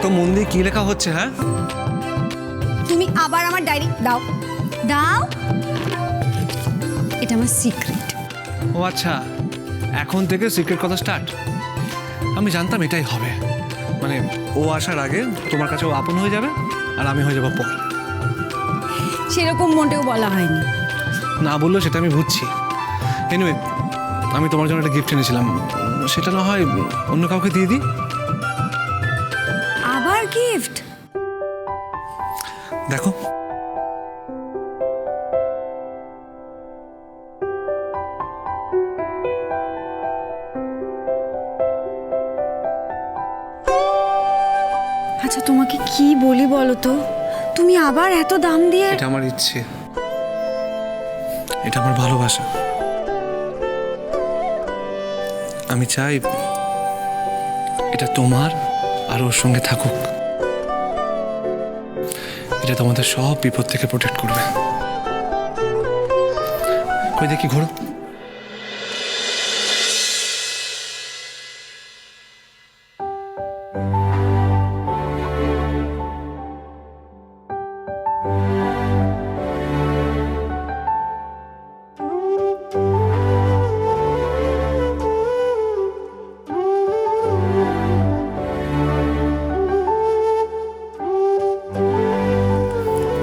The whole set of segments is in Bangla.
এত মন দিয়ে কি লেখা হচ্ছে? হ্যাঁ, তুমি আবার আমার ডায়েরি দাও দাও, এটা আমার সিক্রেট। ও আচ্ছা, এখন থেকে সিক্রেট কথা স্টার্ট। আমি জানতাম এটাই হবে, মানে ও আসার আগে তোমার কাছে ও আপন হয়ে যাবে আর আমি হয়ে যাবো পর। সেরকম মোটেও বলা হয়নি। না বললেও সেটা আমি বুঝছি। এনিওয়ে, আমি তোমার জন্য একটা গিফট এনেছিলাম, সেটা না হয় অন্য কাউকে দিয়ে দিই। আবার গিফট? দেখো, আচ্ছা তোমাকে কি বলি বলো তো, তুমি আবার এত দাম দিয়ে? এটা আমার ইচ্ছে, এটা আমার ভালোবাসা। আমি চাই এটা তোমার আর ওর সঙ্গে থাকুক। এটা তোমাদের সব বিপদ থেকে প্রোটেক্ট করবে। কই দেখি, ঘোরো।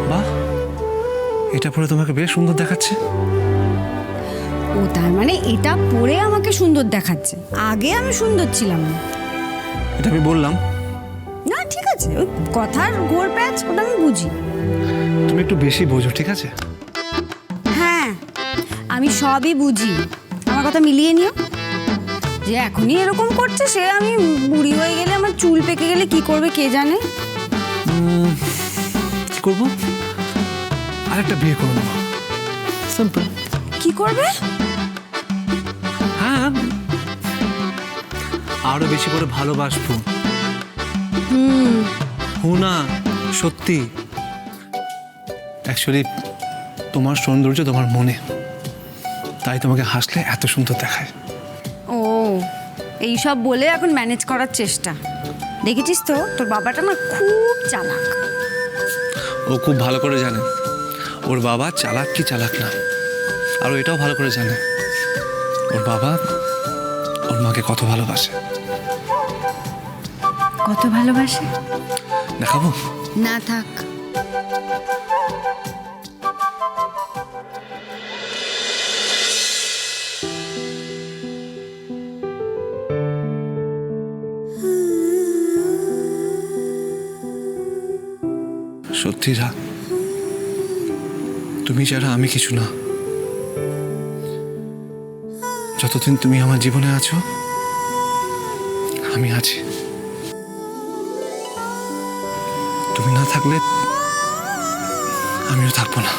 বাহ, এটা পরে তোমাকে বেশ সুন্দর দেখাচ্ছে। ও তার মানে এটা পরে আমাকে সুন্দর দেখাচ্ছে, আগে আমি সুন্দর ছিলাম না? এটা আমি বললাম। না ঠিক আছে, ওই কথার ঘোর প্যাচ ওটা আমি বুঝি। তুমি একটু বেশি বোঝো, ঠিক আছে? হ্যাঁ আমি সবই বুঝি, আমার কথা মিলিয়ে নিও। যে এখনই এরকম করছে, সে আমি বুড়ি হয়ে গেলে, আমার চুল পেকে গেলে কি করবে কে জানে। কি করবো? আরেকটা বিয়ে করে নেবো, সিম্পল। কি করবে? হ্যাঁ, আরো বেশি করে ভালোবাসবো। না, সত্যি। অ্যাকচুয়ালি তোমার সৌন্দর্য তোমার মনে, তাই তোমাকে হাসলে এত সুন্দর দেখায়। ও এইসব বলে এখন ম্যানেজ করার চেষ্টা। দেখেছিস তো তোর বাবাটা না খুব চালাক। ও খুব ভালো করে জানে ওর বাবা চালাক কি চালাক না, আর ও এটাও ভালো করে জানে ওর বাবা ওর মাকে কত ভালোবাসে। কত ভালোবাসে? দেখাবো? না থাক। সত্যি রাত, তুমি ছাড়া আমি কিছু না। যতদিন তুমি আমার জীবনে আছো আমি আছি। তুমি না থাকলে আমিও থাকবো না।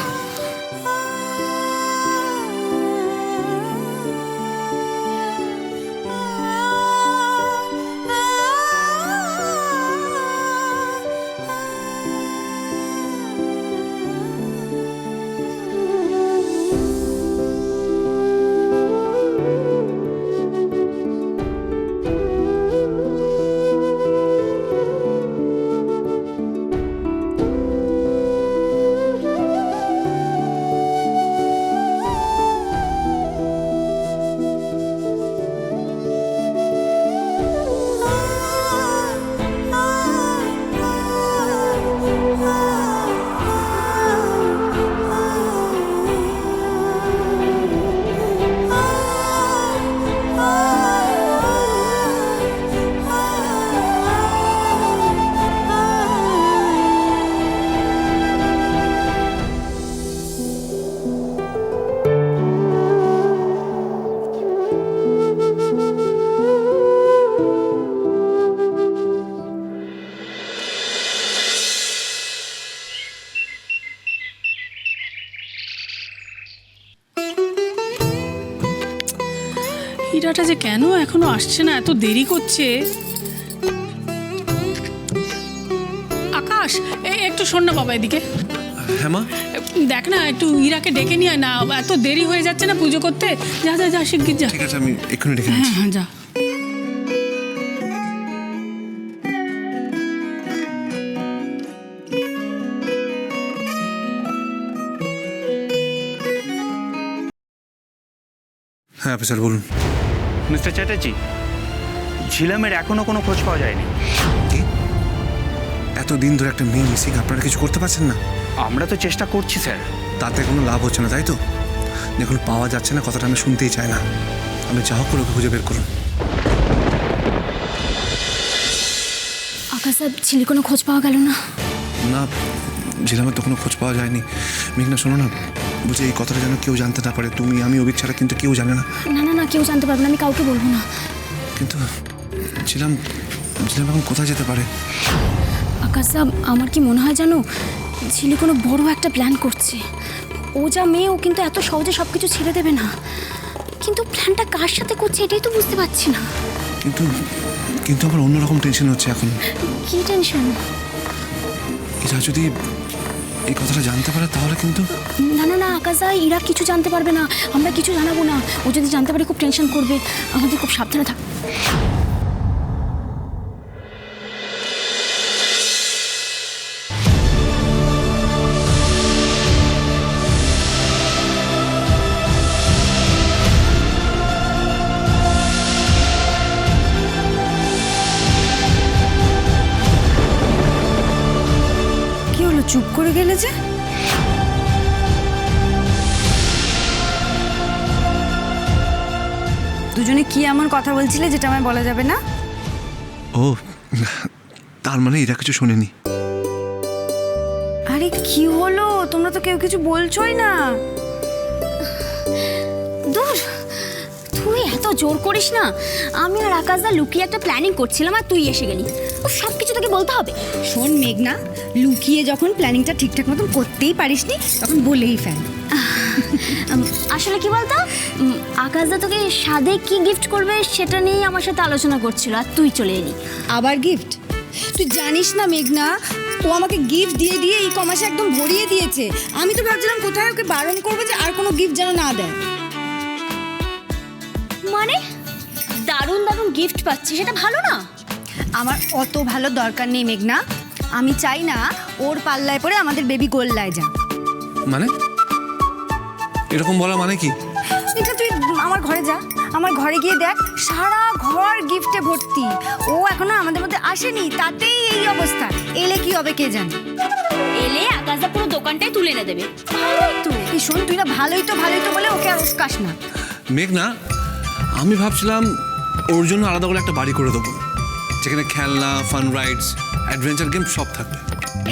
হীরাটা যে কেন এখনো আসছে না, এত দেরি করছে। আকাশ, একটু শোন না বাবা এদিকে। হ্যাঁ মা, দেখ না, একটু হীরাকে ডেকে নিয়ে আয় না, এত দেরি হয়ে যাচ্ছে না পুজো করতে। যা যা যা, শিগগির যা। ঠিক আছে, আমি এক্ষুনি ডেকে হ্যাঁ নিচ্ছি। হ্যাঁ যা। হ্যাঁ অফিসার বলুন। মিস্টার চ্যাটার্জি, ঝিলামের এখনো কোনো খোঁজ পাওয়া যায়নি। কি এতদিন ধরে একটা মেয়ে মিসিং, আপনারা কিছু করতে পারছেন না? আমরা তো চেষ্টা করছি স্যার। তাতে কোনো লাভ হচ্ছে না, তাই তো? দেখুন পাওয়া যাচ্ছে না কথাটা আমি শুনতেই চাই না। আমি যা হোক করে ওকে খুঁজে বের করুন। আকাশ স্যার, ছেলে কোনো খোঁজ পাওয়া গেল না? না, ঝিলামের তো কোনো খোঁজ পাওয়া যায়নি। মেঘনা শোনো না, বুঝি এই কথাটা যেন কেউ জানতে না পারে। তুমি আমি অভিক ছাড়া কিন্তু কেউ জানে না। না না না, কেউ জানতে পারবে না, আমি কাউকে বলবো না। কিন্তু ঝিলাম এখন কোথায় যেতে পারে? আকাশ স্যার, আমার কি মনে হয় জানো, ঝিলি কোনো বড় একটা প্ল্যান করছে। ও যা মেয়ে, ও কিন্তু এত সহজে সব কিছু ছেড়ে দেবে না। কিন্তু প্ল্যানটা কার সাথে করছে এটাই তো বুঝতে পারছি না। কিন্তু আমার অন্যরকম টেনশন হচ্ছে এখন। কি টেনশন? এরা যদি এই কথাটা জানতে পারে তাহলে কিন্তু। না না না আকাশ দা, ইরা কিছু জানতে পারবে না, আমরা কিছু জানাবো না। ও যদি জানতে পারে খুব টেনশন করবে, আমাদের খুব সাবধানে থাক। কি হলো, চুপ করে গেলে যে? দুজনে কি এমন কথা বলছিলে যেটা আমায় বলা যাবে না? ও, তার মানে এরা কিছু শোনেনি। আরে কি হলো, তোমরা তো কেউ কিছু বলছোই না। দূর, তুই এত জোর করিস না। আমি আর আকাশদা লুকিয়ে একটা প্ল্যানিং করছিলাম আর তুই এসে গেলি। ও সব কিছু তোকে বলতে হবে? শোন মেঘনা, লুকিয়ে যখন প্ল্যানিংটা ঠিকঠাক মতন করতেই পারিসনি তখন বলেই ফেল। আসলে কি বলতো, আকাশদা তোকে সাদে কি গিফট করবে সেটা নিয়েই আমার সাথে আলোচনা করছিল আর তুই চলে এলি। আবার গিফট? তুই জানিস না মেঘনা, ও আমাকে গিফট দিয়ে দিয়ে এই কমাসে একদম ভরিয়ে দিয়েছে। আমি তো ভাবছিলাম কোথায় ওকে বারণ করবো যে আর কোনো গিফট যেন না দেয়। মানে দারুণ দারুণ গিফট পাচ্ছি, সেটা ভালো না? আমার অত ভালো দরকার নেই মেঘনা। আমি চাই না ওর পাল্লায় পড়ে আমাদের বেবি গোল্লায় যা। মানে এরকম বলা মানে কি? মেঘনা তুই আমার ঘরে যা, আমার ঘরে গিয়ে দেখ, সারা ঘর গিফটে ভর্তি। ও এখনো আমাদের মধ্যে আসেনি, তাতেই এই অবস্থা। এলে কি হবে কে জানে। এলে আকাশদা পুরো দোকানটাই তুলে এনে দেবে। ভালোই তো, এই শোন তুই না ভালোই তো বলে ওকে আর উস্কাস না। মেঘনা, আমি ভাবছিলাম ওর জন্য আলাদা করে একটা বাড়ি করে দেবো, যেখানে খেলনা, ফান রাইডস, অ্যাডভেঞ্চার গেম সব থাকবে।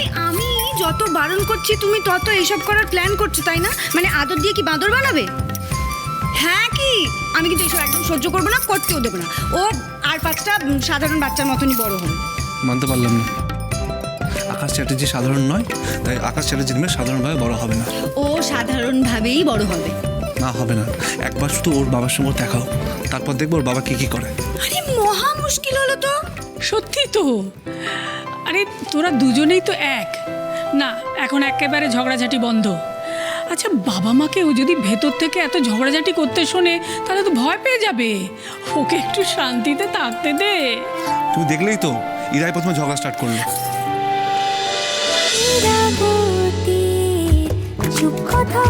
এই আমি যত বারণ করছি তুমি তত এইসব করার প্ল্যান করছো, তাই না? মানে আদর দিয়ে কি বাঁদর বানাবে? হ্যাঁ কি? আমি কিন্তু এইসব একদম সহ্য করবো না, করতেও দেবো না। ও আর 5টা সাধারণ বাচ্চার মতনই বড় হবে। মানতে পারলাম না। আকাশ চ্যাটার্জি সাধারণ নয়, তাই আকাশ চ্যাটার্জির মেয়ে সাধারণভাবে বড় হবে না। ও সাধারণভাবেই বড় হবে। না, হবে না। একবার শুধু ওর বাবার সঙ্গে দেখাও, তারপর দেখবো ওর বাবা কি করে। আরে মহা মুশকিল হলো তো। সত্যি তো। আরে তোরা দুজনেই তো এক না, এখন একেবারে ঝগড়াঝাটি বন্ধ। আচ্ছা, বাবা মাকে ও যদি ভেতর থেকে এত ঝগড়াঝাটি করতে শোনে তাহলে তো ভয় পেয়ে যাবে। ওকে একটু শান্তিতে থাকতে দে। তুমি দেখলেই তো, ইরাই প্রথমে ঝগড়া স্টার্ট করলো। চুপ কথা